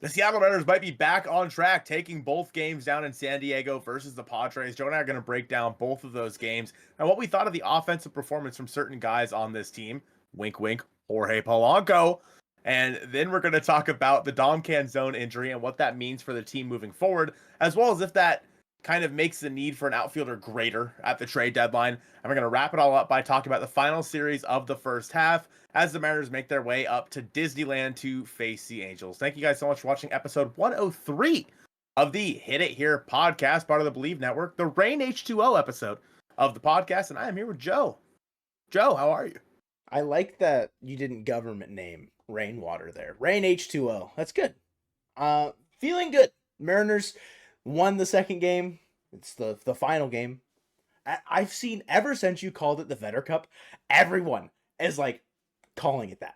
The Seattle Mariners might be back on track, taking both games down in San Diego versus the Padres. Joe and I are going to break down both of those games and what we thought of the offensive performance from certain guys on this team. Wink, wink, Jorge Polanco. And then we're going to talk about the Domcan zone injury and what that means for the team moving forward, as well as if that kind of makes the need for an outfielder greater at the trade deadline. And we're going to wrap it all up by talking about the final series of the first half as the Mariners make their way up to Disneyland to face the Angels. Thank you guys so much for watching episode 103 of the Hit It Here podcast, part of the Bleav Network, the Rain H2O episode of the podcast. And I am here with Joe. Joe, how are you? I like that you didn't government name rainwater there. Rain H2O. That's good. Feeling good. Mariners won the second game. It's the final game. I've seen ever since you called it the Vetter Cup, everyone is like calling it that.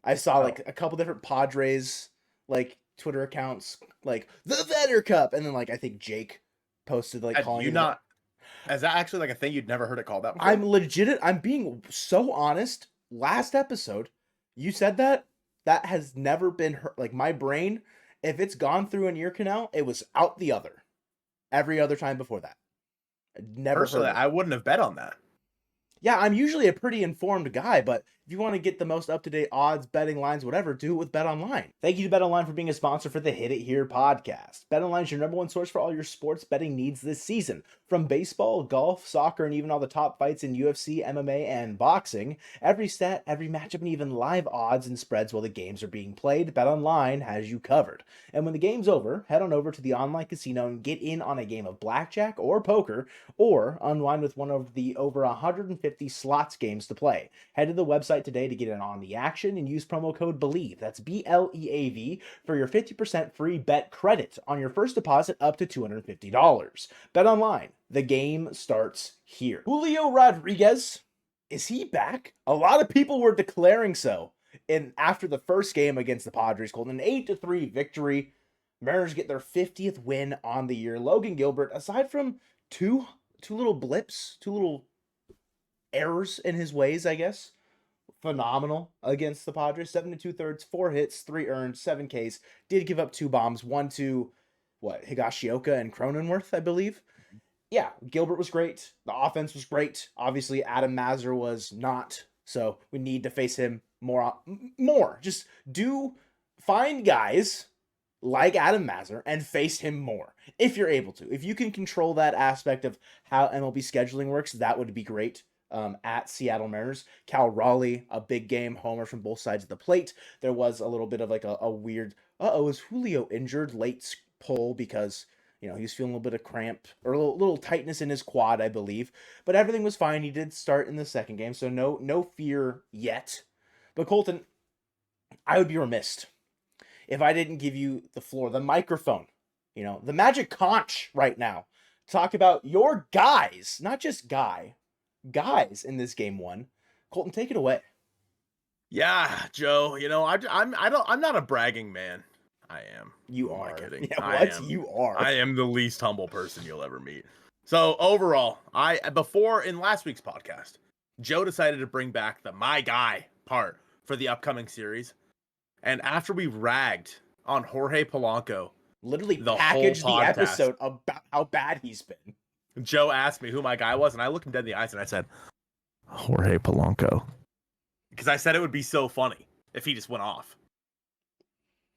I saw like a couple different Padres like Twitter accounts like the Vetter Cup, and then like I think Jake posted like calling you it. Not is that actually like a thing you'd never heard it called that before? I'm legit. I'm being so honest. Last episode, you said that has never been heard. Like my brain, if it's gone through an ear canal, it was out the other. Every other time before that, never. Personally, I wouldn't have bet on that. Yeah, I'm usually a pretty informed guy, but if you want to get the most up-to-date odds, betting lines, whatever, do it with BetOnline. Thank you to BetOnline for being a sponsor for the Hit It Here podcast. BetOnline is your number one source for all your sports betting needs this season. From baseball, golf, soccer, and even all the top fights in UFC, MMA, and boxing, every stat, every matchup, and even live odds and spreads while the games are being played, BetOnline has you covered. And when the game's over, head on over to the online casino and get in on a game of blackjack or poker, or unwind with one of the over 150 slots games to play. Head to the website today to get in on the action and use promo code Bleav, that's BLEAV, for your 50% free bet credit on your first deposit up to $250. Bet online, the game starts here. Julio Rodriguez, is he back? A lot of people were declaring so. And after the first game against the Padres, called an 8-3 victory, Mariners get their 50th win on the year. Logan Gilbert, aside from two little blips, two little errors in his ways, I guess, phenomenal against the Padres. 7 2/3, 4 hits, 3 earned, 7 Ks. Did give up 2 bombs, 1 to Higashioka and Cronenworth, I Bleav. Yeah, Gilbert was great. The offense was great. Obviously, Adam Mazur was not, so we need to face him more. Just find guys like Adam Mazur and face him more if you're able to. If you can control that aspect of how MLB scheduling works, that would be great. At Seattle Mariners, Cal Raleigh, a big game homer from both sides of the plate. There was a little bit of like a weird, is Julio injured late pull because, he was feeling a little bit of cramp or a little tightness in his quad, I Bleav. But everything was fine. He did start in the second game, so no fear yet. But Colton, I would be remiss if I didn't give you the floor, the microphone, the magic conch right now. Talk about your guys, not just guys in this game one. Colton, take it away. Yeah, Joe. I'm not a bragging man. I am. You are. Am I kidding? Yeah, I am. You are. I am the least humble person you'll ever meet. So overall, before in last week's podcast, Joe decided to bring back the my guy part for the upcoming series, and after we ragged on Jorge Polanco, literally packaged the episode about how bad he's been. Joe asked me who my guy was, and I looked him dead in the eyes and I said, Jorge Polanco. Because I said it would be so funny if he just went off.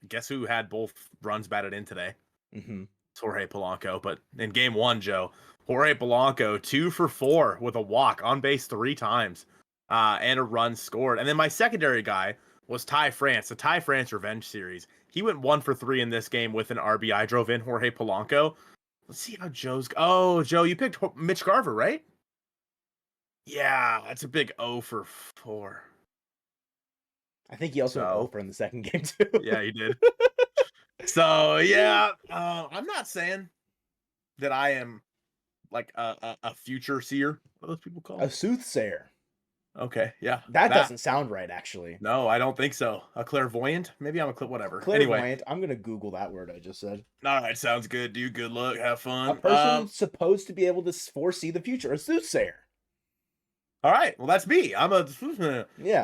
Guess who had both runs batted in today? Mm-hmm. It's Jorge Polanco. But in game one, Joe, Jorge Polanco, 2 for 4 with a walk, on base 3 times, and a run scored. And then my secondary guy was Ty France, the Ty France revenge series. He went 1 for 3 in this game with an RBI, drove in Jorge Polanco. Let's see how Joe's... Oh, Joe, you picked Mitch Garver, right? Yeah, that's a big 0 for 4. I think he also went 0 for in the second game, too. Yeah, he did. So, yeah, I'm not saying that I am like a future seer. What do those people call it? A soothsayer. Okay, yeah. That doesn't sound right, actually. No, I don't think so. A clairvoyant? Maybe I'm whatever. Clairvoyant. Anyway. I'm going to Google that word I just said. All right, sounds good, dude. Good luck. Have fun. A person supposed to be able to foresee the future. A soothsayer. All right, well, that's me. I'm a... Yeah,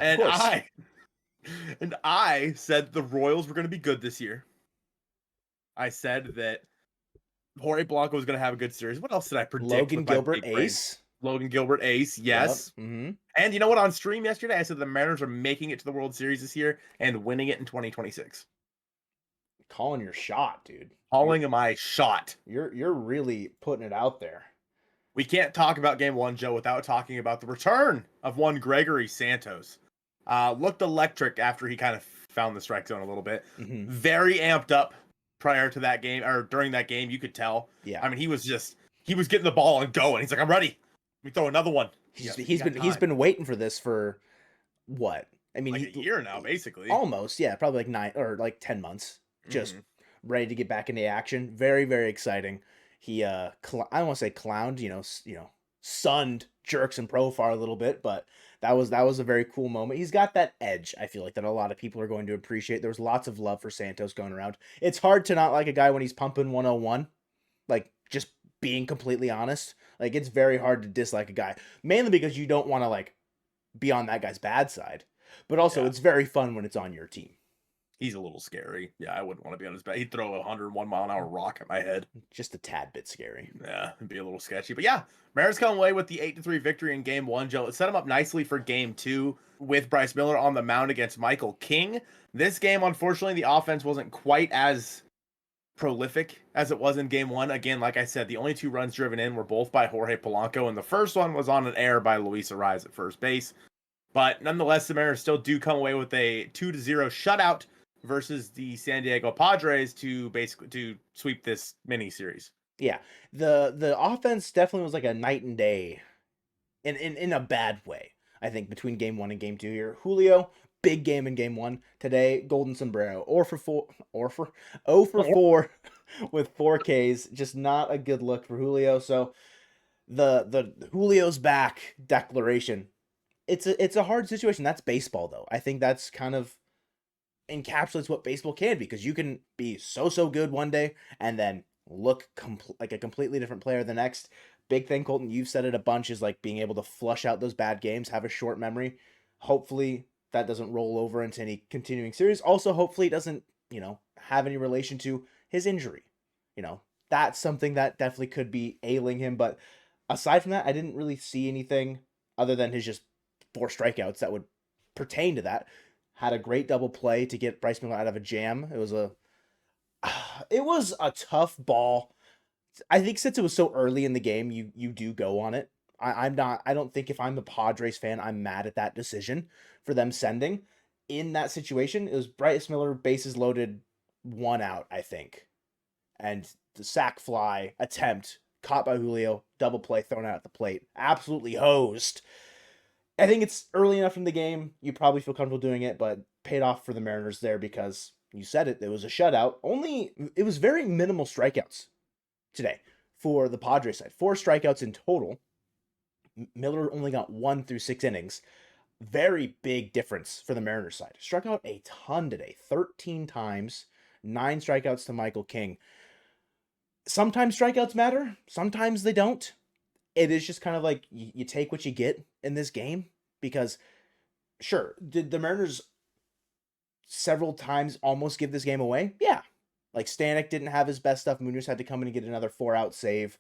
and I said the Royals were going to be good this year. I said that Jorge Blanco was going to have a good series. What else did I predict Logan with my Gilbert big brain? ace. Logan Gilbert ace, Yep. yes. Mm-hmm. And you know what? On stream yesterday, I said the Mariners are making it to the World Series this year and winning it in 2026. Calling your shot, dude. Calling my shot. You're really putting it out there. We can't talk about Game 1, Joe, without talking about the return of one Gregory Santos. Looked electric after he kind of found the strike zone a little bit. Mm-hmm. Very amped up prior to that game, or during that game, you could tell. Yeah. I mean, he was getting the ball and going. He's like, I'm ready. Let me throw another one. He's been waiting for this for what? I mean, like a year now, basically. Almost, yeah, probably like 9 or like 10 months. Just ready to get back into action. Very, very exciting. He I don't want to say clowned, sunned Jerks and Profar a little bit, but that was a very cool moment. He's got that edge, I feel like, that a lot of people are going to appreciate. There was lots of love for Santos going around. It's hard to not like a guy when he's pumping 101. Like, just being completely honest. Like, it's very hard to dislike a guy. Mainly because you don't want to, like, be on that guy's bad side. But also, it's very fun when it's on your team. He's a little scary. Yeah, I wouldn't want to be on his back. He'd throw a 101-mile-an-hour rock at my head. Just a tad bit scary. Yeah, it'd be a little sketchy. But yeah, Mariners come away with the 8-3 victory in Game 1, Joe. It set him up nicely for Game 2 with Bryce Miller on the mound against Michael King. This game, unfortunately, the offense wasn't quite as prolific as it was in Game 1. Again, like I said, the only 2 runs driven in were both by Jorge Polanco, and the first one was on an error by Luis Arraez at first base. But nonetheless, the Mariners still do come away with a 2-0 shutout versus the San Diego Padres to sweep this mini series. Yeah, the offense definitely was like a night and day, in a bad way. I think between Game 1 and Game 2 here, Julio, big game in Game 1 today. Golden sombrero, 0 for 4 with 4 Ks. Just not a good look for Julio. So the Julio's back declaration. It's a hard situation. That's baseball, though. I think that's kind of encapsulates what baseball can be, because you can be so good one day and then look like a completely different player the next. Big thing, Colton, you've said it a bunch, is like being able to flush out those bad games, have a short memory. Hopefully that doesn't roll over into any continuing series. Also, hopefully it doesn't, have any relation to his injury. That's something that definitely could be ailing him. But aside from that, I didn't really see anything other than his just 4 strikeouts that would pertain to that. Had a great double play to get Bryce Miller out of a jam. It was a tough ball. I think since it was so early in the game, you do go on it. I don't think if I'm the Padres fan, I'm mad at that decision for them sending. In that situation, it was Bryce Miller, bases loaded, 1 out, I think. And the sac fly attempt, caught by Julio, double play, thrown out at the plate. Absolutely hosed. I think it's early enough in the game. You probably feel comfortable doing it, but paid off for the Mariners there because you said it. It was a shutout. It was very minimal strikeouts today for the Padres side. 4 strikeouts in total. Miller only got 1 through 6 innings. Very big difference for the Mariners side. Struck out a ton today. 13 times. 9 strikeouts to Michael King. Sometimes strikeouts matter. Sometimes they don't. It is just kind of like you take what you get in this game, because sure, did the Mariners several times almost give this game away? Yeah. Like Stanek didn't have his best stuff. Munoz had to come in and get another 4-out save.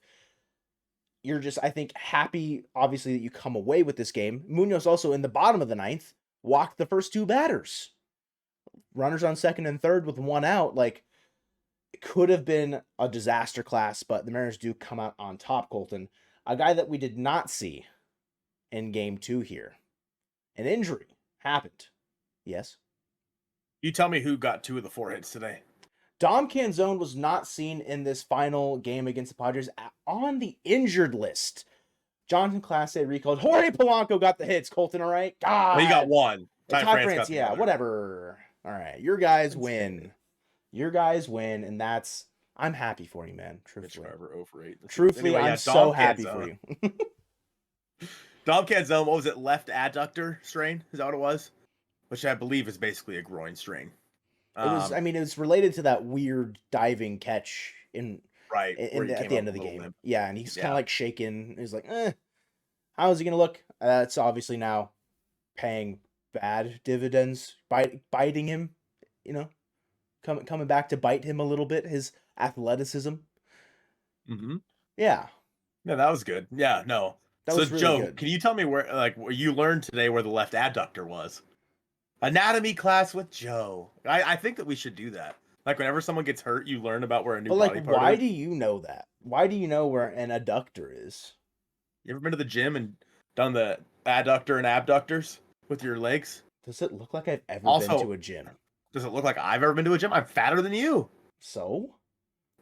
You're just, I think, happy, obviously, that you come away with this game. Munoz also in the bottom of the 9th walked the first 2 batters. Runners on second and third with 1 out. Like, it could have been a disaster class, but the Mariners do come out on top, Colton. A guy that we did not see in Game 2 here. An injury happened. Yes? You tell me who got 2 of the 4 hits today. Dom Canzone was not seen in this final game against the Padres on the injured list. Jonathan Clase recalled. Jorge Polanco got the hits, Colton, all right? God. Well, he got 1. Ty France, yeah, whatever. All right, your guys win. Your guys win, and that's... I'm happy for you, man. Truthfully. Truthfully, anyway, I'm so happy for you. Dom Canzone, what was it? Left adductor strain? Is that what it was? Which I believe is basically a groin strain. It was. I mean, it was related to that weird diving catch at the end of the game. Yeah, and he's kind of like shaking. He's like, how is he gonna look? It's obviously now paying bad dividends, biting him. coming back to bite him a little bit, his athleticism. Mm-hmm. Yeah, Yeah, that was good. Yeah, no. that So, was really Joe, good. can you tell me where you learned today where the left adductor was? Anatomy class with Joe. I think that we should do that. Like whenever someone gets hurt, you learn about where a new But like, body part why is. do you know that? Why do you know where an adductor is? You ever been to the gym and done the adductor and abductors with your legs? Does it look like I've ever been to Also, a gym? does it look like I've ever been to a gym? I'm fatter than you. So,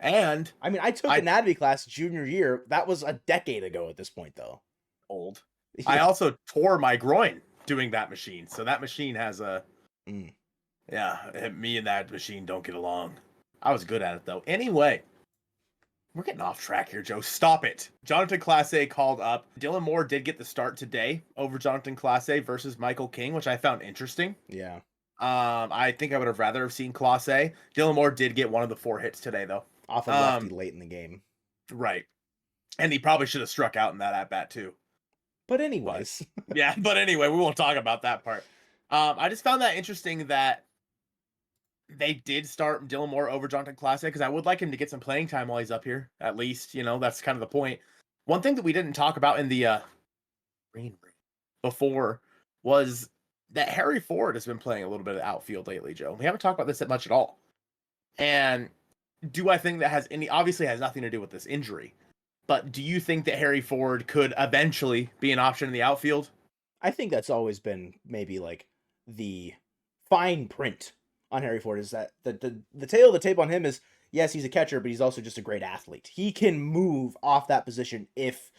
And I mean, I took I anatomy class junior year. That was a decade ago at this point, though. old. I Yeah. also tore my groin doing that machine. So that machine has a Mm. yeah, me and that machine don't get along. I was good at it though. Anyway, we're getting off track here, Joe. Stop it. Jonathan Classe called up. Dylan Moore did get the start today over Jonathan Classe versus Michael King, which I found interesting. Yeah. I think I would have rather have seen Classe. Dylan Moore did get one of the 4 hits today, though. Off a lefty late in the game. Right. And he probably should have struck out in that at bat too. But But anyways, yeah, but anyway, we won't talk about that part. I just found that interesting that they did start Dylan Moore over Jonathan Classe because I would like him to get some playing time while he's up here. At least, that's kind of the point. One thing that we didn't talk about in the green room before was that Harry Ford has been playing a little bit of outfield lately, Joe. We haven't talked about this that much at all. And do I think that has obviously has nothing to do with this injury, but do you think that Harry Ford could eventually be an option in the outfield? I think that's always been maybe like the fine print on Harry Ford is that the tail of the tape on him is yes, he's a catcher, but he's also just a great athlete. He can move off that position if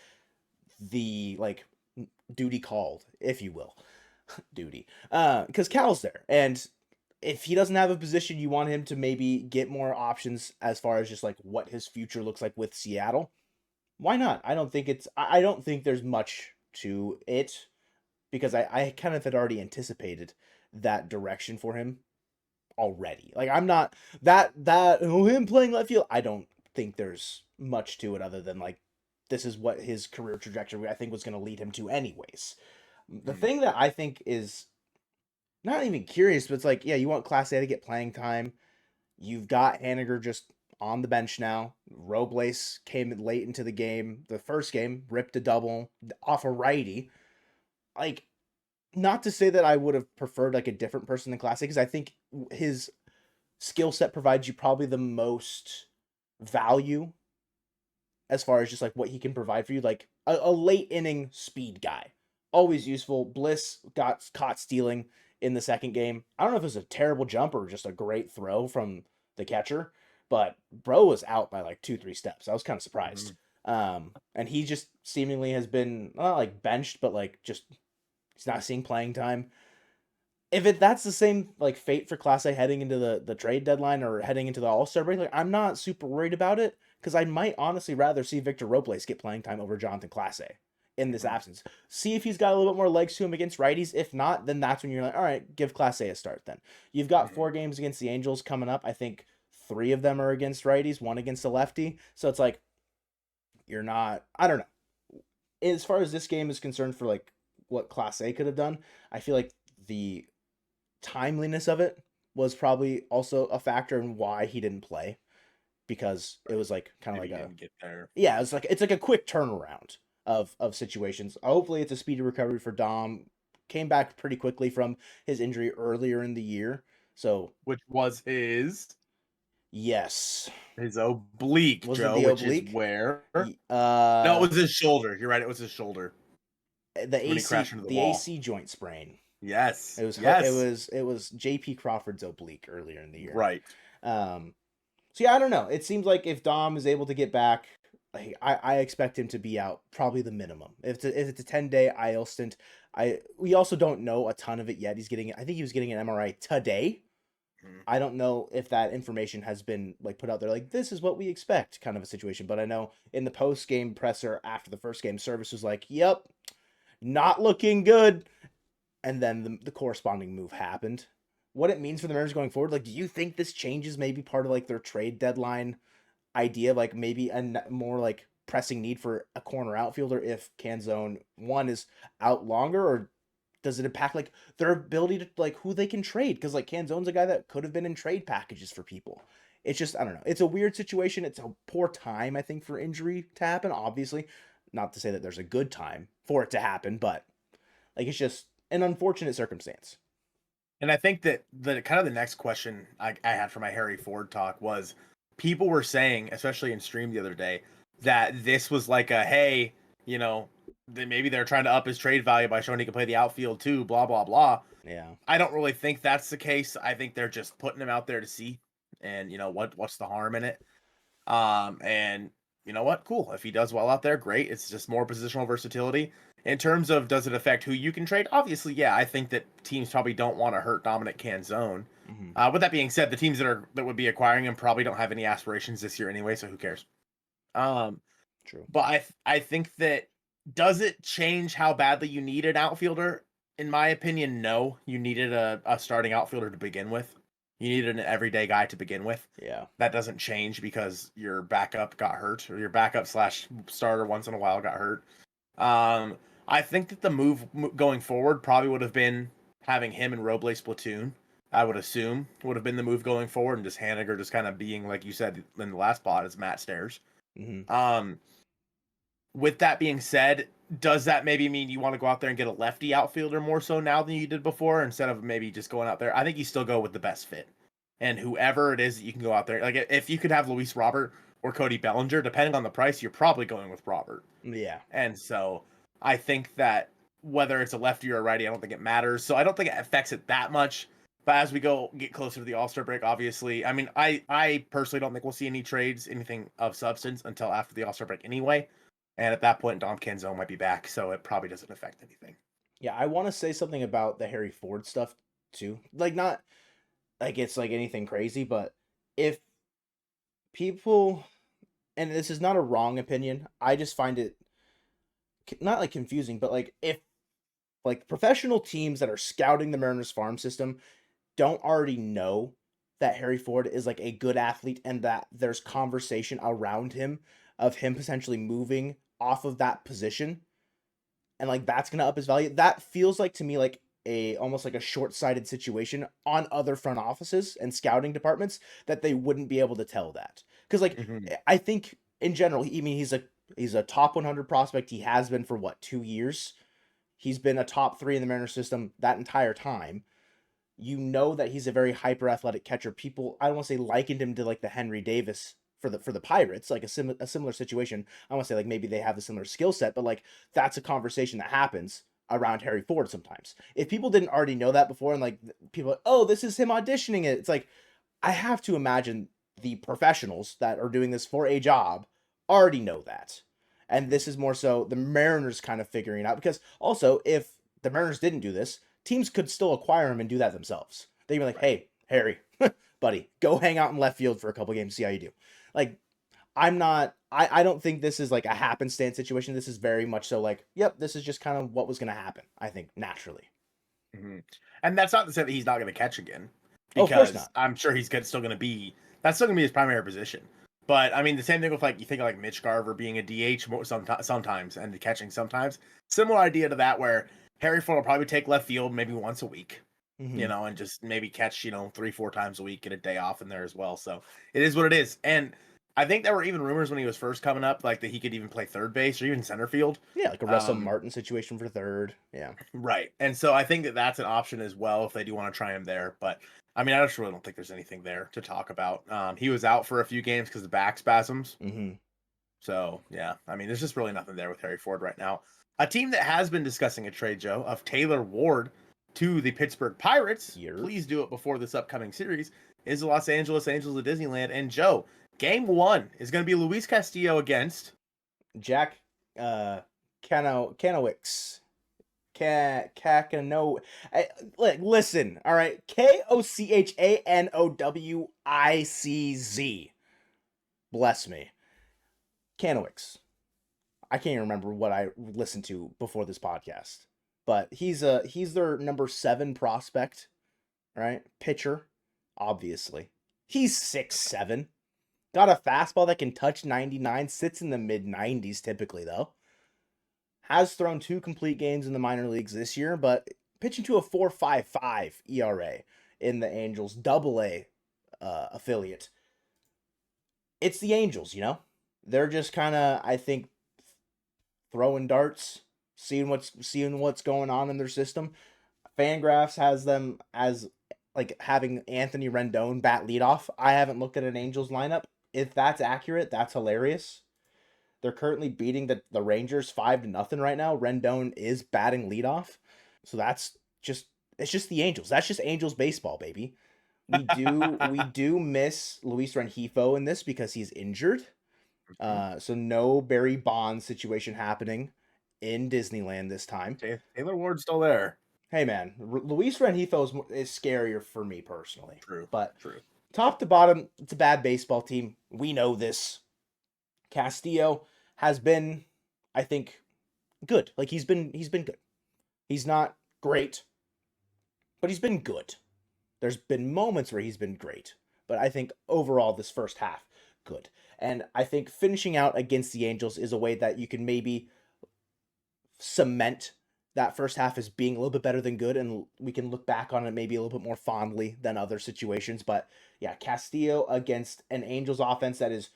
the like duty called, if you will. Duty. Because Cal's there. And if he doesn't have a position, you want him to maybe get more options as far as just like what his future looks like with Seattle. Why not? I don't think there's much to it because I kind of had already anticipated that direction for him already. Like I'm not him playing left field. I don't think there's much to it other than like this is what his career trajectory I think was going to lead him to anyways. The Hmm. thing that I think is not even curious, but it's like, yeah, you want Class A to get playing time. You've got Haniger just on the bench now. Robles came late into the game. The first game, ripped a double off a righty. Like, not to say that I would have preferred like a different person than Class A, because I think his skill set provides you probably the most value as far as just like what he can provide for you. Like a late inning speed guy. Always useful. Bliss got caught stealing in the second game. I don't know if it was a terrible jump or just a great throw from the catcher, but bro was out by like 2-3 steps. I was kind of surprised. Hmm. And he just seemingly has been not like benched, but like just he's not seeing playing time. If that's the same like fate for Class A heading into the trade deadline or heading into the All-Star break, like I'm not super worried about it because I might honestly rather see Victor Robles get playing time over Jonathan Class A in this Hmm. absence. See if he's got a little bit more legs to him against righties. If not, then that's when you're like, all right, give Class A start then. You've got Hmm. 4 games against the Angels coming up. I think 3 of them are against righties, 1 against a lefty. So it's like you're not, I don't know. As far as this game is concerned for like what Class A could have done, I feel like the timeliness of it was probably also a factor in why he didn't play because it was like kind of Maybe like he a didn't get there. yeah, it's like a quick turnaround of situations. Hopefully it's a speedy recovery for Dom. Came back pretty quickly from his injury earlier in the year. So, Which was yes. his oblique, Was it Joe, the which is oblique? where Y- no, Uh it was his shoulder. You're right, it was his shoulder the when he crashed into the wall. AC joint sprain. Yes. It Yes. was JP Crawford's oblique earlier in the year. Right. Um So yeah, I don't know. It seems like if Dom is able to get back, I expect him to be out probably the minimum. If it's a 10-day IL stint, we also don't know a ton of it yet. I think he was getting an MRI today. Mhm. I don't know if that information has been like put out there like this is what we expect kind of a situation, but I know in the post game presser after the first game service was like, "Yep, not looking good." And then the corresponding move happened. What it means for the Mariners going forward, like, do you think this changes maybe part of like their trade deadline idea, of, like maybe a more like pressing need for a corner outfielder if Canzone one is out longer, or Does it impact like their ability to like who they can trade? Because like Canzone's a guy that could have been in trade packages for people. It's just I don't know. It's a weird situation. It's a poor time I think for injury to happen. Obviously, not to say that there's a good time for it to happen, but like it's just an unfortunate circumstance. And I think that the kind of the next question I had for my Harry Ford talk was people were saying, especially in stream the other day, that this was like a hey, you know, maybe they're trying to up his trade value by showing he can play the outfield too, blah blah blah. Yeah. I don't really think that's the case. I think they're just putting him out there to see, and what's the harm in it? And you know what? Cool. If he does well out there, great. It's just more positional versatility. In terms of does it affect who you can trade? Obviously, yeah. I think that teams probably don't want to hurt Dominic Canzone. Hmm. With that being said, the teams that would be acquiring him probably don't have any aspirations this year anyway, so who cares? Um, True. but I think that does it change how badly you need an outfielder? In my opinion, no. You needed a starting outfielder to begin with. You needed an everyday guy to begin with. Yeah. That doesn't change because your backup got hurt or your backup slash starter once in a while got hurt. I think that the move going forward probably would have been having him and Robles platoon. I would assume would have been the move going forward, and just Haniger just kind of being like you said in the last pod as Matt Stairs. Hmm. With that being said, does that maybe mean you want to go out there and get a lefty outfielder more so now than you did before instead of maybe just going out there? I think you still go with the best fit. And whoever it is that you can go out there, like if you could have Luis Robert or Cody Bellinger, depending on the price, you're probably going with Robert. Yeah. And so I think that whether it's a lefty or a righty, I don't think it matters. So I don't think it affects it that much. But as we get closer to the All-Star break, obviously, I mean, I personally don't think we'll see any trades, anything of substance until after the All-Star break anyway. And at that point, Dom Canzone might be back, so it probably doesn't affect anything. Yeah, I want to say something about the Harry Ford stuff too. Like not like it's like anything crazy, but if people and this is not a wrong opinion, I just find it not like confusing, but like if like professional teams that are scouting the Mariners farm system don't already know that Harry Ford is like a good athlete and that there's conversation around him of him potentially moving off of that position and like that's gonna up his value. That feels like to me like a almost like a short-sighted situation on other front offices and scouting departments that they wouldn't be able to tell that. Because like Mm-hmm. I think in general, I mean he's a top 100 prospect. He has been for what 2 years. He's been a top three in the Mariner system that entire time. You know that he's a very hyper athletic catcher. People, I don't want to say likened him to like the Henry Davis for the Pirates, like a similar situation. I want to say like maybe they have a similar skill set, but like that's a conversation that happens around Harry Ford sometimes. If people didn't already know that before, and like people, like, oh, this is him auditioning it. It's like I have to imagine the professionals that are doing this for a job already know that. And this is more so the Mariners kind of figuring it out because also if the Mariners didn't do this, teams could still acquire him and do that themselves. They'd be like, Right. hey, Harry, buddy, go hang out in left field for a couple games, see how you do. Like, I don't think this is like a happenstance situation. This is very much so like, yep, this is just kind of what was going to happen, I think, naturally. Mm-hmm. And that's not to say that he's not going to catch again, Oh, of course because not. I'm sure still going to be that's still going to be his primary position. But I mean, the same thing with like you think of like Mitch Garver being a DH sometimes and catching sometimes. Similar idea to that, where Harry Ford will probably take left field maybe once a week, Hmm. and just maybe catch 3-4 times a week, get a day off in there as well. So it is what it is. And I think there were even rumors when he was first coming up, like that he could even play third base or even center field. Yeah, like a Russell Martin situation for third. Yeah. Right. And so I think that that's an option as well if they do want to try him there. But I mean, I just really don't think there's anything there to talk about. He was out for a few games because of back spasms. Hmm. So yeah, I mean, there's just really nothing there with Harry Ford right now. A team that has been discussing a trade, Joe, of Taylor Ward to the Pittsburgh Pirates. Here. Please do it before this upcoming series. Is the Los Angeles Angels of Disneyland. And Joe, game one is going to be Luis Castillo against Jack Kanowicz. Kakano. Like, listen, all right. Kochanowicz. Bless me. Kanowicz. I can't even remember what I listened to before this podcast, but he's their number 7 prospect, right? Pitcher, obviously. He's 6'7". Got a fastball that can touch 99, sits in the mid 90s typically though. Has thrown 2 complete games in the minor leagues this year, but pitching to a 4.55 ERA in the Angels AA affiliate. It's the Angels, you know? They're just kind of, I think, throwing darts, seeing what's going on in their system. Fangraphs has them as like having Anthony Rendon bat leadoff. I haven't looked at an Angels lineup. If that's accurate, that's hilarious. They're currently beating the Rangers 5-0 right now. Rendon is batting leadoff. So that's just it's just the Angels. That's just Angels baseball, baby. We do miss Luis Rengifo in this because he's injured. So no Barry Bonds situation happening in Disneyland this time. Taylor Ward's still there. Hey man, Luis Rengifo is scarier for me personally. True. But True. top to bottom, it's a bad baseball team. We know this. Castillo has been, I think, good. Like he's been good. He's not great, but he's been good. There's been moments where he's been great, but I think overall this first half good. And I think finishing out against the Angels is a way that you can maybe cement that first half as being a little bit better than good, and we can look back on it maybe a little bit more fondly than other situations. But yeah, Castillo against an Angels offense that is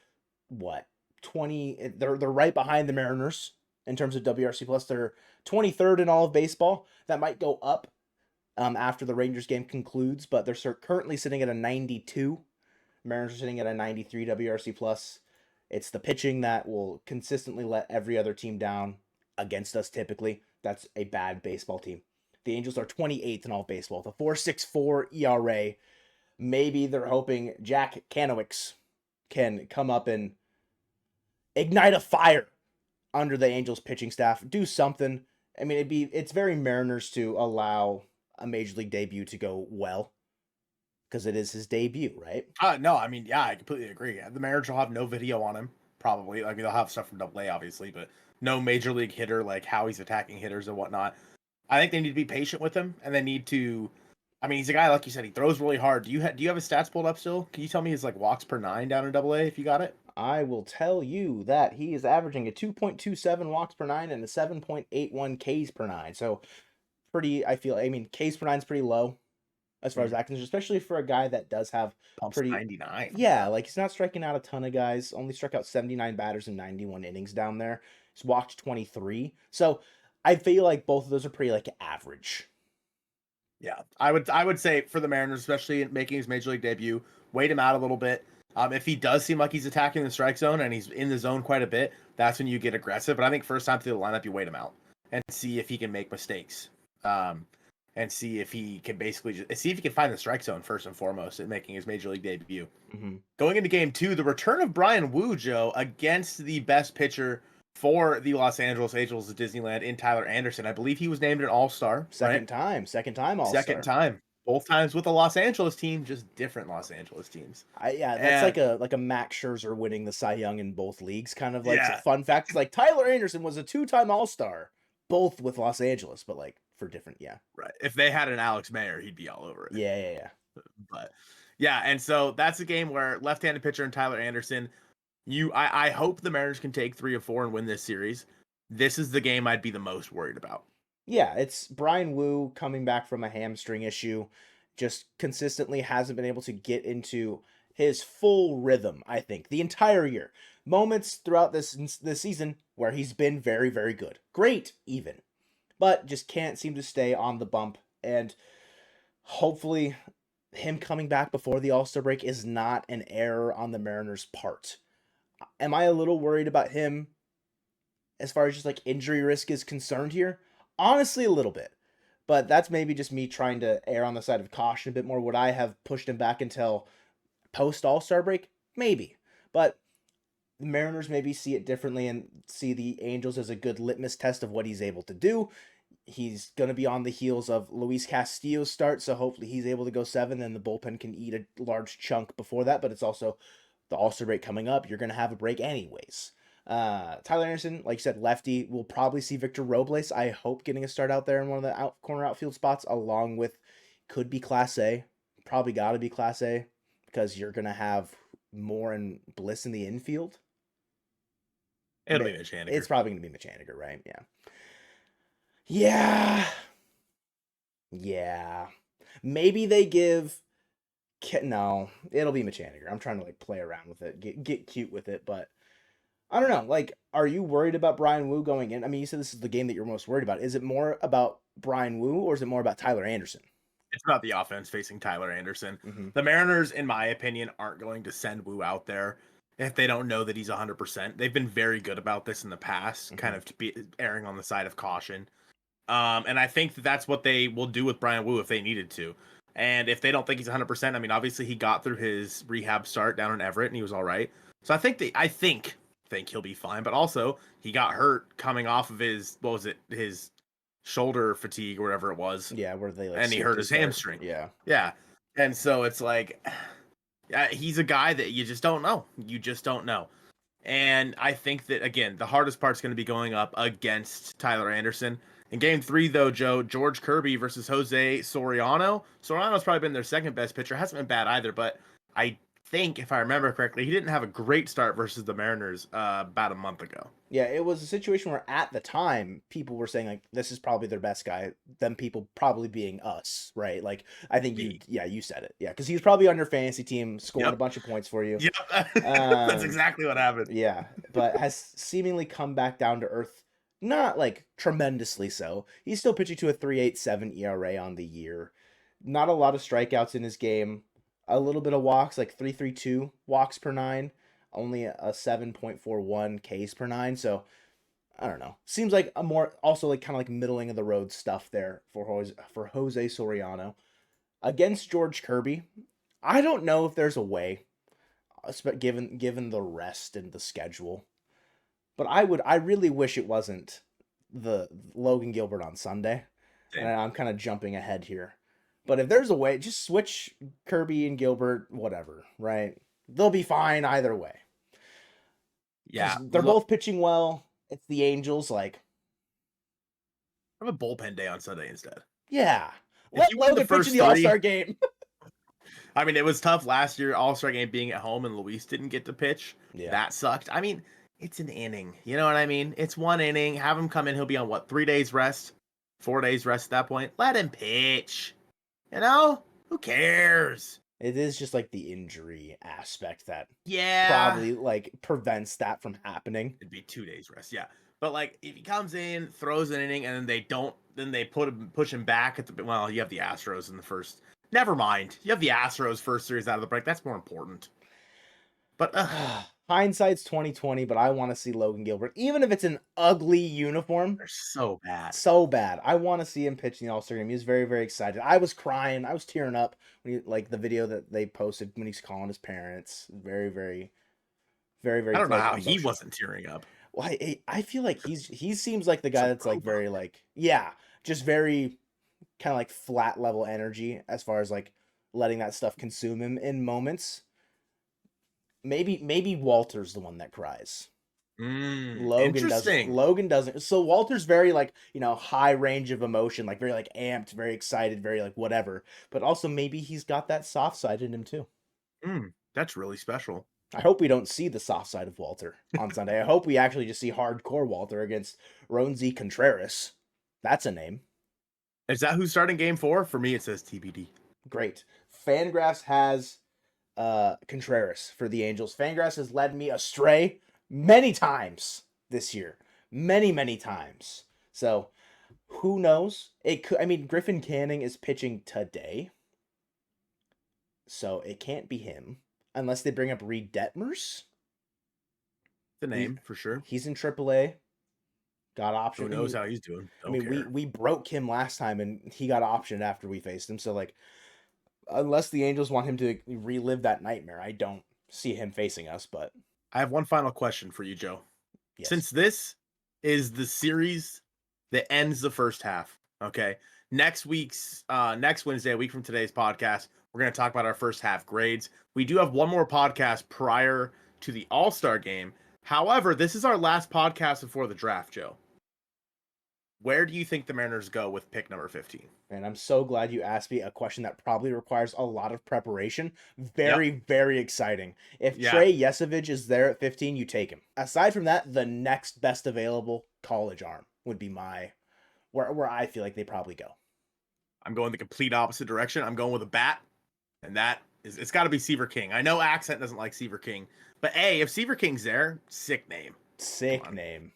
what 20. They're right behind the Mariners in terms of WRC plus. They're 23rd in all of baseball. That might go up after the Rangers game concludes, but they're currently sitting at a 92. Mariners are sitting at a 93 WRC plus. It's the pitching that will consistently let every other team down against us typically. That's a bad baseball team. The Angels are 28th in all of baseball, the 4.64 ERA. Maybe they're hoping Jack Kanowicz can come up and ignite a fire under the Angels pitching staff, do something. I mean, it's very Mariners to allow a major league debut to go well because it is his debut, right? No, I mean, yeah, I completely agree. The Mariners will have no video on him, probably. I mean, they'll have stuff from AA, obviously, but no major league hitter, like how he's attacking hitters and whatnot. I think they need to be patient with him, and they need to. I mean, he's a guy, like you said, he throws really hard. Do you have his stats pulled up still? Can you tell me his like walks per nine down in AA if you got it? I will tell you that he is averaging a 2.27 walks per nine and a 7.81 Ks per nine. So pretty, I mean, Ks per nine is pretty low as far as that concerned, especially for a guy that does have Pumps pretty 99. Yeah, like he's not striking out a ton of guys. Only struck out 79 batters in 91 innings down there. He's walked 23. So I feel like both of those are pretty like average. Yeah, I would say for the Mariners, especially making his major league debut, wait him out a little bit. If he does seem like he's attacking the strike zone and he's in the zone quite a bit, that's when you get aggressive. But I think first time through the lineup, you wait him out and see if he can make mistakes. And see if he can basically see if he can find the strike zone first and foremost in making his major league debut. Mm-hmm. Going into game 2, the return of Bryan Woo, Joe, against the best pitcher for the Los Angeles Angels of Disneyland in Tyler Anderson. I Believe he was named an All-Star. Second time All-Star. Second time. Both times with the Los Angeles team, just different Los Angeles teams. That's like a Max Scherzer winning the Cy Young in both leagues kind of like fun fact. It's like Tyler Anderson was a 2-time All-Star, both with Los Angeles, but like for different, Right. If they had an Alex Mayer, he'd be all over it. Yeah. But yeah, and so that's a game where left-handed pitcher and Tyler Anderson. I hope the Mariners can take 3 of 4 and win this series. This is the game I'd be the most worried about. Yeah, it's Bryan Woo coming back from a hamstring issue, just consistently hasn't been able to get into his full rhythm, I think, the entire year. Moments throughout this season where he's been very, very good. Great, even. But just can't seem to stay on the bump. And hopefully him coming back before the All-Star break is not an error on the Mariners' part. Am I a little worried about him as far as just like injury risk is concerned here? Honestly, a little bit. But that's maybe just me trying to err on the side of caution a bit more. Would I have pushed him back until post All-Star break? Maybe. But the Mariners maybe see it differently and see the Angels as a good litmus test of what he's able to do. He's going to be on the heels of Luis Castillo's start, so hopefully he's able to go 7, and the bullpen can eat a large chunk before that, but it's also the All-Star break coming up. You're going to have a break anyways. Tyler Anderson, like you said, lefty. We'll probably see Victor Robles, I hope, getting a start out there in one of the corner outfield spots, along with, could be Class A. Probably got to be Class A, because you're going to have Moore and Bliss in the infield. It'll be Mitch Haniger. It's probably going to be Mitch Haniger, right? Yeah. Yeah. Maybe they give no, it'll be Mechaniker. I'm trying to like play around with it, get cute with it, but I don't know. Like, are you worried about Brian Wu going in? I mean, you said this is the game that you're most worried about. Is it more about Brian Wu or is it more about Tyler Anderson? It's about the offense facing Tyler Anderson. Mm-hmm. The Mariners, in my opinion, aren't going to send Wu out there if they don't know that he's 100%. They've been very good about this in the past, Mm-hmm. kind of to be erring on the side of caution. And I think that that's what they will do with Brian Wu if they needed to. And if they don't think he's 100%, I mean, obviously he got through his rehab start down in Everett and he was all right. So I think he'll be fine. But also he got hurt coming off of his what was it, his shoulder fatigue or whatever it was, Yeah, where they like and he hurt his start. hamstring. Yeah. Yeah, and so it's like, he's a guy that you just don't know. You just don't know. And I think that, again, the hardest part's going to be going up against Tyler Anderson. In game 3, though, Joe, George Kirby versus Jose Soriano. Soriano's probably been their second best pitcher. Hasn't been bad either, but I think, if I remember correctly, he didn't have a great start versus the Mariners about a month ago. Yeah, it was a situation where at the time people were saying like this is probably their best guy. Them people probably being us, right? Like I think you said it. Yeah, because he was probably on your fantasy team scoring a bunch of points for you. Yep, that's exactly what happened. Yeah, but has seemingly come back down to earth. Not like tremendously so. He's still pitching to a 3.87 ERA on the year. Not a lot of strikeouts in his game. A little bit of walks, like 3.32 walks per nine. Only a 7.41 Ks per nine. So I don't know. Seems like a more also like kind of like middling of the road stuff there for Jose Soriano against George Kirby. I don't know if there's a way, given the rest and the schedule. But I really wish it wasn't the Logan Gilbert on Sunday. Same. And I'm kind of jumping ahead here. But if there's a way, just switch Kirby and Gilbert, whatever, right? They'll be fine either way. Yeah. They're both pitching well. It's the Angels, like. Have a bullpen day on Sunday instead. Yeah. Let Logan pitch in the All-Star game. I mean, it was tough last year, All-Star game being at home, and Luis didn't get to pitch. Yeah. That sucked. I mean, it's an inning. You know what I mean? It's one inning. Have him come in. He'll be on, 3 days rest? 4 days rest at that point? Let him pitch. You know? Who cares? It is just like the injury aspect that probably like prevents that from happening. It'd be 2 days rest, yeah. But like if he comes in, throws an inning, and then they push him back at the you have the Astros in the first. Never mind. You have the Astros first series out of the break. That's more important. But hindsight's 2020, but I want to see Logan Gilbert, even if it's an ugly uniform. They're so bad. So bad. I want to see him pitch in the All-Star game. He was very, very excited. I was crying. I was tearing up when like the video that they posted when he's calling his parents. Very, very, very, very. I don't know how he wasn't tearing up. Well, I feel like he seems like the guy that's like very like just very kind of like flat level energy as far as like letting that stuff consume him in moments. Maybe Walter's the one that cries. Logan doesn't. So Walter's very like, high range of emotion, like very like amped, very excited, very like whatever. But also maybe he's got that soft side in him too. That's really special. I hope we don't see the soft side of Walter on Sunday. I hope we actually just see hardcore Walter against Ronzi Contreras. That's a name. Is that who's starting game 4? For me, it says TBD. Great. Fangraphs has Contreras for the Angels. Fangraphs has led me astray many times this year. Many, many times. So, who knows? It could. I mean, Griffin Canning is pitching today. So, it can't be him. Unless they bring up Reed Detmers. The name, for sure. He's in AAA. Got option. Who knows how he's doing? We broke him last time, and he got optioned after we faced him. So, like, unless the Angels want him to relive that nightmare, I don't see him facing us. But I have one final question for you, Joe. Yes. Since this is the series that ends the first half, okay? Next Wednesday, a week from today's podcast, we're going to talk about our first half grades. We do have one more podcast prior to the All-Star game. However, this is our last podcast before the draft, Joe. Where do you think the Mariners go with pick number 15? And I'm so glad you asked me a question that probably requires a lot of preparation. Very, very exciting. If Trey Yesovich is there at 15, you take him. Aside from that, the next best available college arm would be where I feel like they probably go. I'm going the complete opposite direction. I'm going with a bat, and it's got to be Seaver King. I know Accent doesn't like Seaver King, but if Seaver King's there, sick name. Sick name.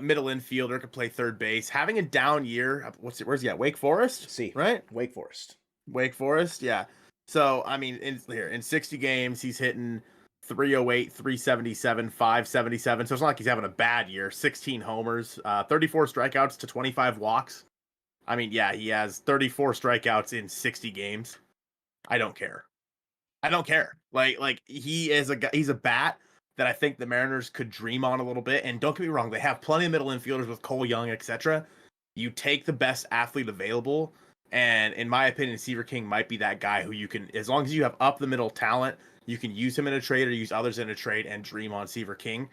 Middle infielder, could play third base. Having a down year. Where's he at? Wake Forest? See, right? Wake Forest. Wake Forest, yeah. So, I mean, in 60 games, he's hitting 308, 377, 577. So it's not like he's having a bad year. 16 homers, 34 strikeouts to 25 walks. I mean, yeah, he has 34 strikeouts in 60 games. I don't care. I don't care. Like he's a bat that I think the Mariners could dream on a little bit. And don't get me wrong, they have plenty of middle infielders with Cole Young, etc. You take the best athlete available, and in my opinion, Seaver King might be that guy who you can, as long as you have up the middle talent, you can use him in a trade or use others in a trade and dream on Seaver King.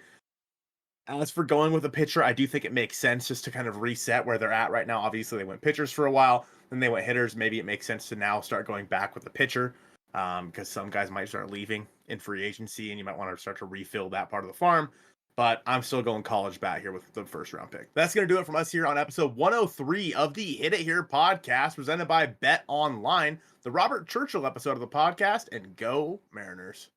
As for going with a pitcher, I do think it makes sense just to kind of reset where they're at right now. Obviously, they went pitchers for a while, then they went hitters. Maybe it makes sense to now start going back with the pitcher, because some guys might start leaving in free agency, and you might want to start to refill that part of the farm. But I'm still going college bat here with the first round pick. That's going to do it from us here on episode 103 of the Hit It Here podcast, presented by Bet Online, the Robert Churchill episode of the podcast, and go Mariners.